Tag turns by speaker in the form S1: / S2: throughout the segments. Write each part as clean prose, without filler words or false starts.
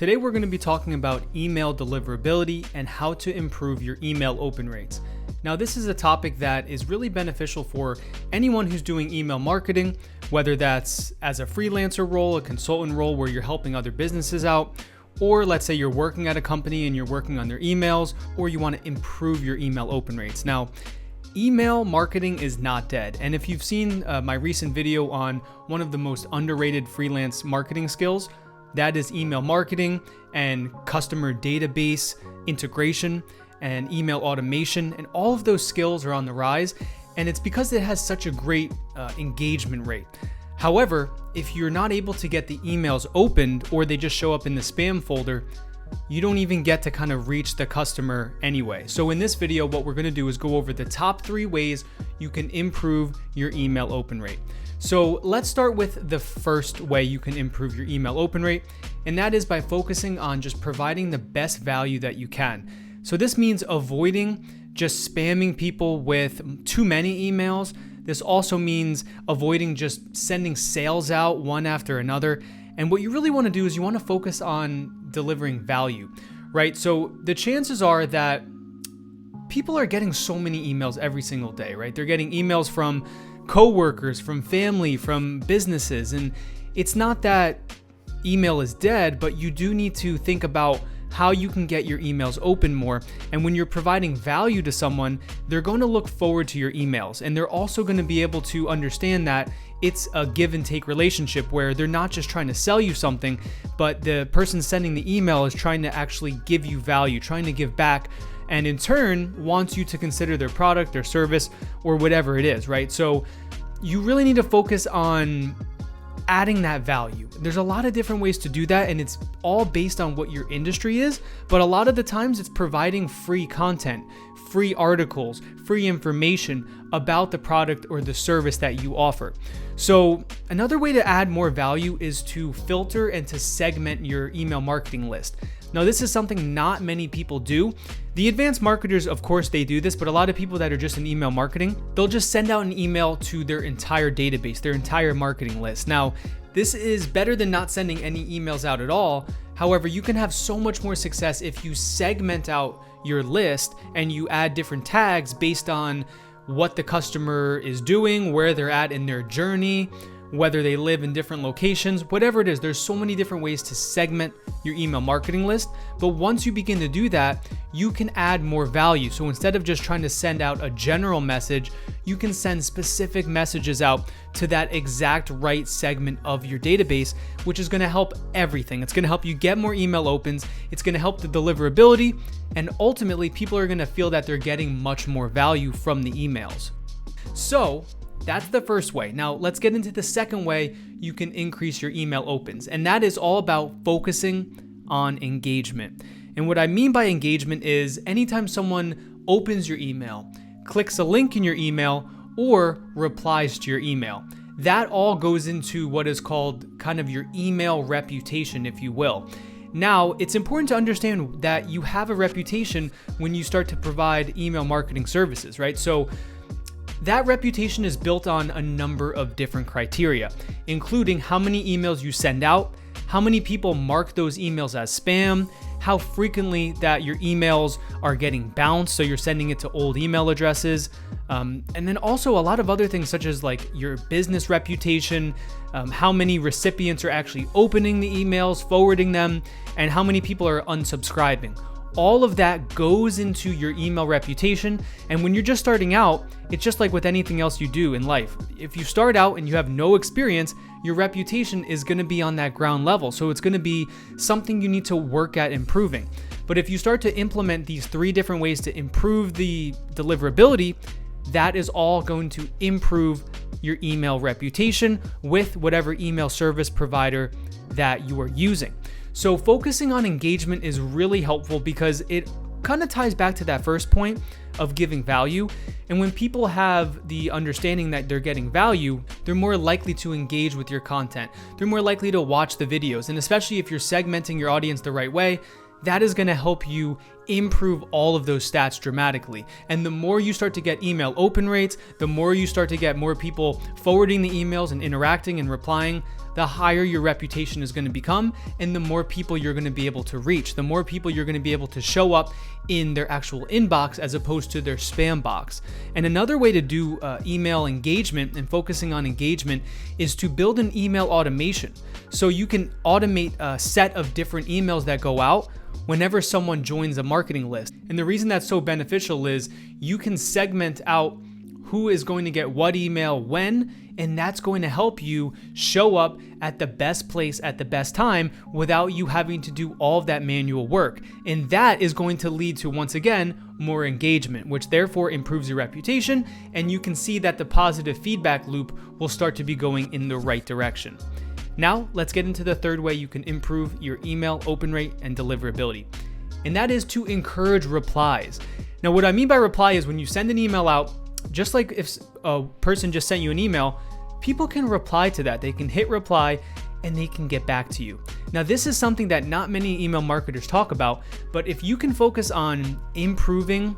S1: Today we're going to be talking about email deliverability and how to improve your email open rates. Now this is a topic that is really beneficial for anyone who's doing email marketing, whether that's as a freelancer role, a consultant role where you're helping other businesses out, or let's say you're working at a company and you're working on their emails, or you want to improve your email open rates. Now, email marketing is not dead. And if you've seen my recent video on one of the most underrated freelance marketing skills, that is email marketing and customer database integration and email automation. And all of those skills are on the rise. And it's because it has such a great engagement rate. However, if you're not able to get the emails opened or they just show up in the spam folder, you don't even get to kind of reach the customer anyway. So in this video, what we're going to do is go over the top 3 ways you can improve your email open rate. So let's start with the first way you can improve your email open rate, and that is by focusing on just providing the best value that you can. So this means avoiding just spamming people with too many emails. This also means avoiding just sending sales out one after another. And what you really want to do is you want to focus on delivering value, right? So the chances are that people are getting so many emails every single day, right? They're getting emails from coworkers, from family, from businesses. And it's not that email is dead, but you do need to think about how you can get your emails open more. And when you're providing value to someone, they're going to look forward to your emails. And they're also going to be able to understand that it's a give and take relationship where they're not just trying to sell you something, but the person sending the email is trying to actually give you value, trying to give back, and in turn wants you to consider their product, their service, or whatever it is, right? So you really need to focus on adding that value. There's a lot of different ways to do that, and it's all based on what your industry is, but a lot of the times it's providing free content, free articles, free information about the product or the service that you offer. So another way to add more value is to filter and to segment your email marketing list. Now, this is something not many people do. The advanced marketers, of course, they do this, but a lot of people that are just in email marketing, they'll just send out an email to their entire database, their entire marketing list. Now, this is better than not sending any emails out at all. However, you can have so much more success if you segment out your list and you add different tags based on what the customer is doing, where they're at in their journey, whether they live in different locations, whatever it is. There's so many different ways to segment your email marketing list. But once you begin to do that, you can add more value. So instead of just trying to send out a general message, you can send specific messages out to that exact right segment of your database, which is going to help everything. It's going to help you get more email opens. It's going to help the deliverability. And ultimately, people are going to feel that they're getting much more value from the emails. So that's the first way. Now let's get into the second way you can increase your email opens. And that is all about focusing on engagement. And what I mean by engagement is anytime someone opens your email, clicks a link in your email, or replies to your email, that all goes into what is called kind of your email reputation, if you will. Now, it's important to understand that you have a reputation when you start to provide email marketing services, right? So that reputation is built on a number of different criteria, including how many emails you send out, how many people mark those emails as spam, how frequently that your emails are getting bounced, so you're sending it to old email addresses, and then also a lot of other things such as like your business reputation, how many recipients are actually opening the emails, forwarding them, and how many people are unsubscribing. All of that goes into your email reputation. And when you're just starting out, it's just like with anything else you do in life. If you start out and you have no experience, your reputation is going to be on that ground level. So it's going to be something you need to work at improving. But if you start to implement these 3 different ways to improve the deliverability, that is all going to improve your email reputation with whatever email service provider that you are using. So focusing on engagement is really helpful because it kind of ties back to that first point of giving value. And when people have the understanding that they're getting value, they're more likely to engage with your content. They're more likely to watch the videos. And especially if you're segmenting your audience the right way, that is going to help you improve all of those stats dramatically. And the more you start to get email open rates, the more you start to get more people forwarding the emails and interacting and replying, the higher your reputation is going to become, and the more people you're going to be able to reach, the more people you're going to be able to show up in their actual inbox as opposed to their spam box. And another way to do email engagement and focusing on engagement is to build an email automation. So you can automate a set of different emails that go out whenever someone joins a marketing list. And the reason that's so beneficial is you can segment out who is going to get what email when, and that's going to help you show up at the best place at the best time without you having to do all of that manual work. And that is going to lead to, once again, more engagement, which therefore improves your reputation, and you can see that the positive feedback loop will start to be going in the right direction. Now, let's get into the third way you can improve your email open rate and deliverability, and that is to encourage replies. Now, what I mean by reply is when you send an email out, just like if a person just sent you an email, people can reply to that. They can hit reply and they can get back to you. Now, this is something that not many email marketers talk about, but if you can focus on improving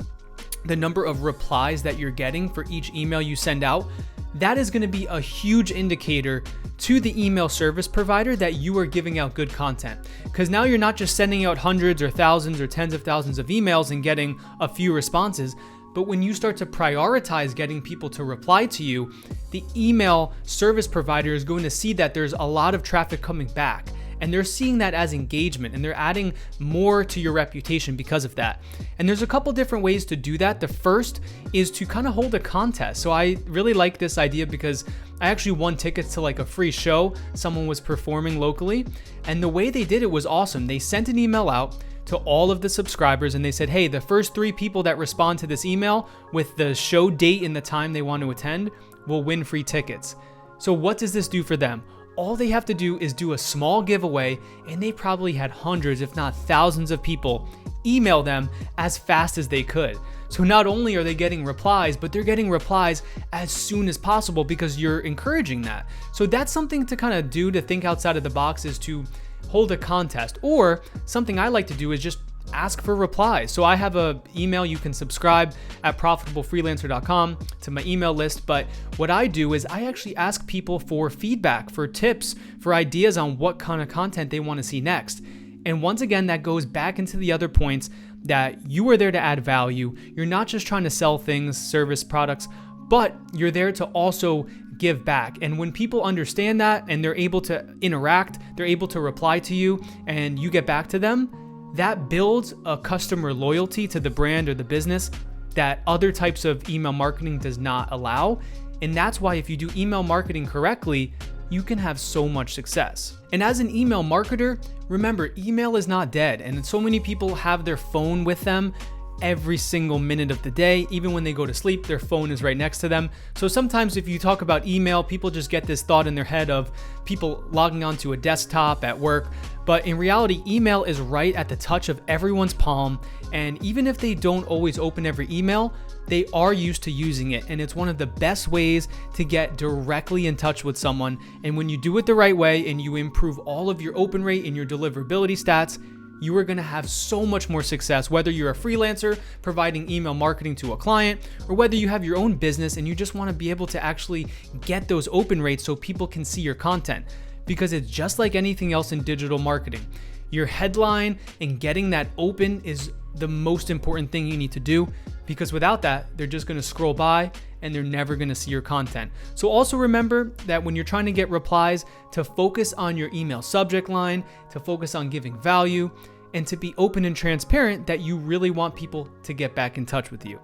S1: the number of replies that you're getting for each email you send out, that is going to be a huge indicator to the email service provider that you are giving out good content. Because now you're not just sending out hundreds or thousands or tens of thousands of emails and getting a few responses, but when you start to prioritize getting people to reply to you, the email service provider is going to see that there's a lot of traffic coming back. And they're seeing that as engagement, and they're adding more to your reputation because of that. And there's a couple different ways to do that. The first is to kind of hold a contest. So I really like this idea because I actually won tickets to like a free show someone was performing locally. And the way they did it was awesome. They sent an email out to all of the subscribers and they said, hey, the first 3 people that respond to this email with the show date and the time they want to attend will win free tickets. So what does this do for them? All they have to do is do a small giveaway, and they probably had hundreds, if not thousands of people email them as fast as they could. So not only are they getting replies, but they're getting replies as soon as possible because you're encouraging that. So that's something to kind of do, to think outside of the box, is to hold a contest. Or something I like to do is just ask for replies. So I have an email you can subscribe at profitablefreelancer.com to my email list. But what I do is I actually ask people for feedback, for tips, for ideas on what kind of content they want to see next. And once again, that goes back into the other points that you are there to add value. You're not just trying to sell things, service, products, but you're there to also give back. And when people understand that and they're able to interact, they're able to reply to you and you get back to them, that builds a customer loyalty to the brand or the business that other types of email marketing does not allow. And that's why if you do email marketing correctly, you can have so much success. And as an email marketer, remember, email is not dead. And so many people have their phone with them every single minute of the day. Even when they go to sleep, their phone is right next to them. So sometimes if you talk about email, people just get this thought in their head of people logging onto a desktop at work. But in reality, email is right at the touch of everyone's palm. And even if they don't always open every email, they are used to using it. And it's one of the best ways to get directly in touch with someone. And when you do it the right way and you improve all of your open rate and your deliverability stats, you are going to have so much more success, whether you're a freelancer providing email marketing to a client, or whether you have your own business and you just want to be able to actually get those open rates so people can see your content. Because it's just like anything else in digital marketing. Your headline and getting that open is the most important thing you need to do, because without that, they're just going to scroll by and they're never going to see your content. So also remember that when you're trying to get replies, to focus on your email subject line, to focus on giving value, and to be open and transparent that you really want people to get back in touch with you.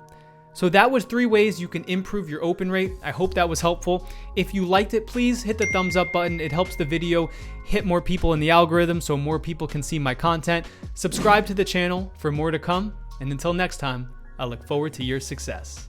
S1: So that was 3 ways you can improve your open rate. I hope that was helpful. If you liked it, please hit the thumbs up button. It helps the video hit more people in the algorithm so more people can see my content. Subscribe to the channel for more to come. And until next time, I look forward to your success.